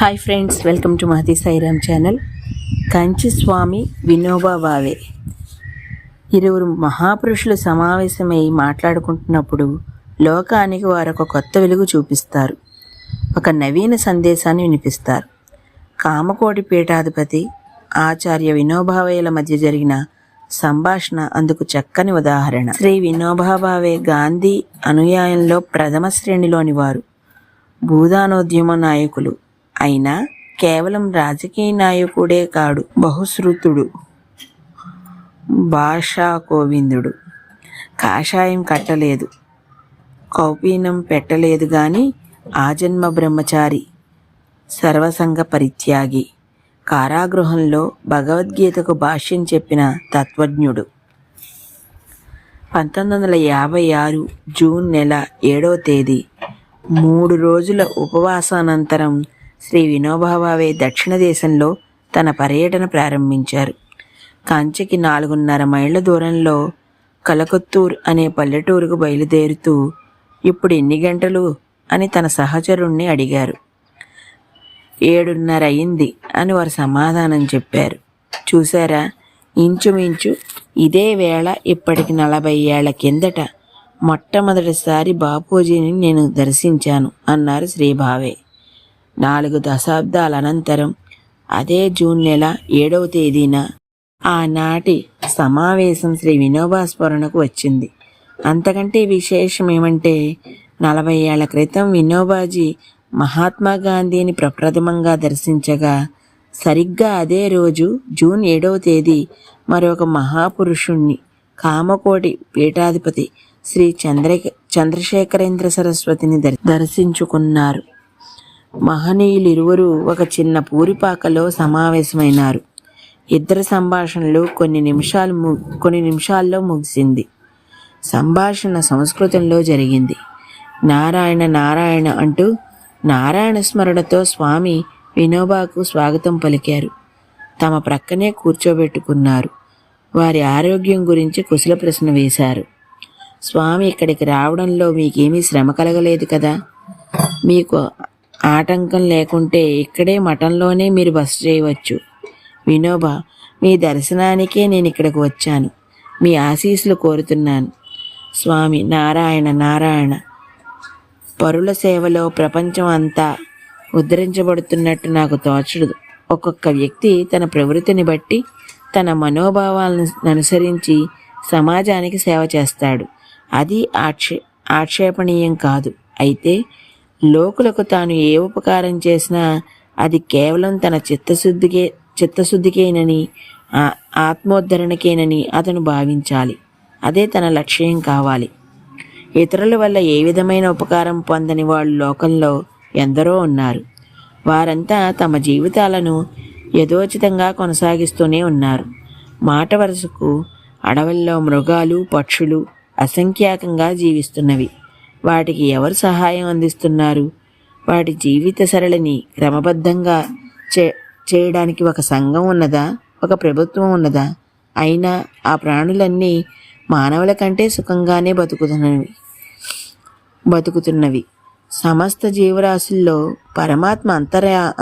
Hi friends, welcome to Mahathi Sairam channel. Kanchi Swami Vinoba Bhave ఇరువురు మహాపురుషులు సమావేశమై మాట్లాడుకుంటున్నప్పుడు లోకానికి వారు ఒక కొత్త వెలుగు చూపిస్తారు, ఒక నవీన సందేశాన్ని వినిపిస్తారు. కామకోటి పీఠాధిపతి ఆచార్య వినోబా భావేల మధ్య జరిగిన సంభాషణ అందుకు చక్కని ఉదాహరణ. శ్రీ వినోబా భావే గాంధీ అనుయాయంలో ప్రథమ శ్రేణిలోని వారు, భూదానోద్యమ నాయకులు. అయినా కేవలం రాజకీయ నాయకుడే కాడు, బహుశ్రుతుడు, భాషా కోవిందుడు. కాషాయం కట్టలేదు, కౌపీనం పెట్టలేదు గాని ఆజన్మ బ్రహ్మచారి, సర్వసంగ పరిత్యాగి, కారాగృహంలో భగవద్గీతకు భాష్యం చెప్పిన తత్వజ్ఞుడు. 1956 జూన్ నెల 7వ తేదీ 3 రోజుల ఉపవాసానంతరం శ్రీ వినోబా భావే దక్షిణ దేశంలో తన పర్యటన ప్రారంభించారు. కంచికి 4.5 మైళ్ళ దూరంలో కలకత్తూర్ అనే పల్లెటూరుకు బయలుదేరుతూ ఇప్పుడు ఎన్ని గంటలు అని తన సహచరుణ్ణి అడిగారు. 7:30 అయింది అని వారు సమాధానం చెప్పారు. చూశారా, ఇంచుమించు ఇదే వేళ ఇప్పటికి 40 ఏళ్ల కిందట మొట్టమొదటిసారి బాపూజీని నేను దర్శించాను అన్నారు శ్రీ భావే. 4 దశాబ్దాల అనంతరం అదే జూన్ నెల 7వ తేదీన ఆనాటి సమావేశం శ్రీ వినోబా స్మరణకు వచ్చింది. అంతకంటే విశేషం ఏమంటే 40 ఏళ్ల క్రితం వినోబాజీ మహాత్మా గాంధీని ప్రప్రథమంగా దర్శించగా సరిగ్గా అదే రోజు జూన్ 7వ తేదీ మరొక మహాపురుషుణ్ణి, కామకోటి పీఠాధిపతి శ్రీ చంద్రశేఖరేంద్ర సరస్వతిని దర్శించుకున్నారు. మహనీయులిరువురు ఒక చిన్న పూరిపాకలో సమావేశమైనారు. ఇద్దరి సంభాషణలు కొన్ని నిమిషాల్లో ముగిసింది. సంభాషణ సంస్కృతంలో జరిగింది. నారాయణ నారాయణ అంటూ నారాయణ స్మరణతో స్వామి వినోబాకు స్వాగతం పలికారు. తమ ప్రక్కనే కూర్చోబెట్టుకున్నారు. వారి ఆరోగ్యం గురించి కుశల ప్రశ్న వేశారు. స్వామి ఇక్కడికి రావడంలో మీకేమీ శ్రమ కలగలేదు కదా? మీకు ఆటంకం లేకుంటే ఇక్కడే మఠంలోనే మీరు బస చేయవచ్చు. వినోబా, మీ దర్శనానికే నేను ఇక్కడికి వచ్చాను. మీ ఆశీస్సులు కోరుతున్నాను. స్వామి నారాయణ నారాయణ. పరుల సేవలో ప్రపంచం అంతా ఉద్ధరించబడుతున్నట్టు నాకు తోచదు. ఒక్కొక్క వ్యక్తి తన ప్రవృత్తిని బట్టి తన మనోభావాలను అనుసరించి సమాజానికి సేవ చేస్తాడు. అది ఆక్షేపణీయం కాదు. అయితే లోకులకు తాను ఏ ఉపకారం చేసినా అది కేవలం తన చిత్తశుద్ధికేనని, ఆత్మోద్ధరణకేనని అతను భావించాలి. అదే తన లక్ష్యం కావాలి. ఇతరుల వల్ల ఏ విధమైన ఉపకారం పొందని వాళ్ళు లోకంలో ఎందరో ఉన్నారు. వారంతా తమ జీవితాలను యథోచితంగా కొనసాగిస్తూనే ఉన్నారు. మాట వరుసకు అడవుల్లో మృగాలు, పక్షులు అసంఖ్యాకంగా జీవిస్తున్నవి. వాటికి ఎవరు సహాయం అందిస్తున్నారు? వాటి జీవిత సరళిని క్రమబద్ధంగా చేయడానికి ఒక సంఘం ఉన్నదా? ఒక ప్రభుత్వం ఉన్నదా? అయినా ఆ ప్రాణులన్నీ మానవుల కంటే సుఖంగానే బతుకుతున్నవి. సమస్త జీవరాశుల్లో పరమాత్మ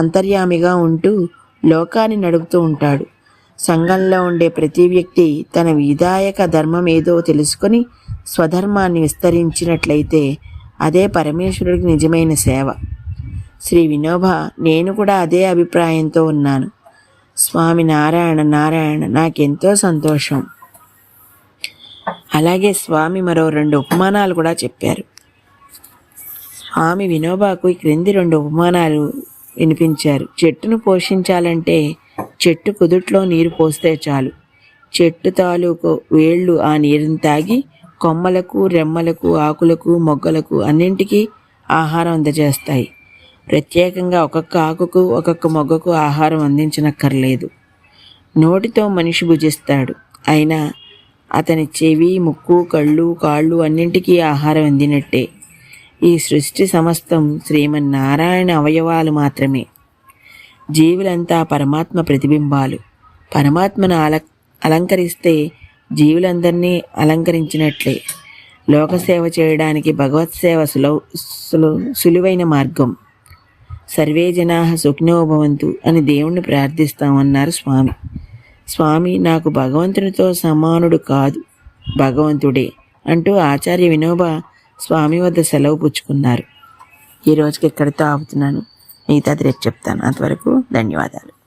అంతర్యామిగా ఉంటూ లోకాన్ని నడుపుతూ ఉంటాడు. సంఘంలో ఉండే ప్రతి వ్యక్తి తన విధాయక ధర్మం ఏదో తెలుసుకొని స్వధర్మాన్ని విస్తరించినట్లయితే అదే పరమేశ్వరుడికి నిజమైన సేవ. శ్రీ వినోబా, నేను కూడా అదే అభిప్రాయంతో ఉన్నాను. స్వామి నారాయణ నారాయణ. నాకెంతో సంతోషం. అలాగే స్వామి మరో 2 ఉపమానాలు కూడా చెప్పారు. స్వామి వినోబాకు ఈ క్రింది 2 ఉపమానాలు వినిపించారు. చెట్టును పోషించాలంటే చెట్టు కుదుట్లో నీరు పోస్తే చాలు. చెట్టు తాలూకు వేళ్ళు ఆ నీరుని తాగి కొమ్మలకు, రెమ్మలకు, ఆకులకు, మొగ్గలకు అన్నింటికీ ఆహారం అందజేస్తాయి. ప్రత్యేకంగా ఒక్కొక్క ఆకుకు, ఒక్కొక్క మొగ్గకు ఆహారం అందించనక్కర్లేదు. నోటితో మనిషి భుజిస్తాడు. అయినా అతని చెవి, ముక్కు, కళ్ళు, కాళ్ళు అన్నింటికీ ఆహారం అందినట్టే. ఈ సృష్టి సమస్తం శ్రీమన్నారాయణ అవయవాలు మాత్రమే. జీవులంతా పరమాత్మ ప్రతిబింబాలు. పరమాత్మను అలంకరిస్తే జీవులందరినీ అలంకరించినట్లే. లోకసేవ చేయడానికి భగవత్ సేవ సులువైన మార్గం. సర్వే జనా సుఖినో భవంతు అని దేవుణ్ణి ప్రార్థిస్తామన్నారు స్వామి. స్వామి నాకు భగవంతునితో సమానుడు కాదు, భగవంతుడే అంటూ ఆచార్య వినోబా స్వామి వద్ద సెలవు పుచ్చుకున్నారు. ఈ రోజుకి ఇక్కడితో ఆపుతున్నాను. మిగతాది రేపు చెప్తాను. అంతవరకు ధన్యవాదాలు.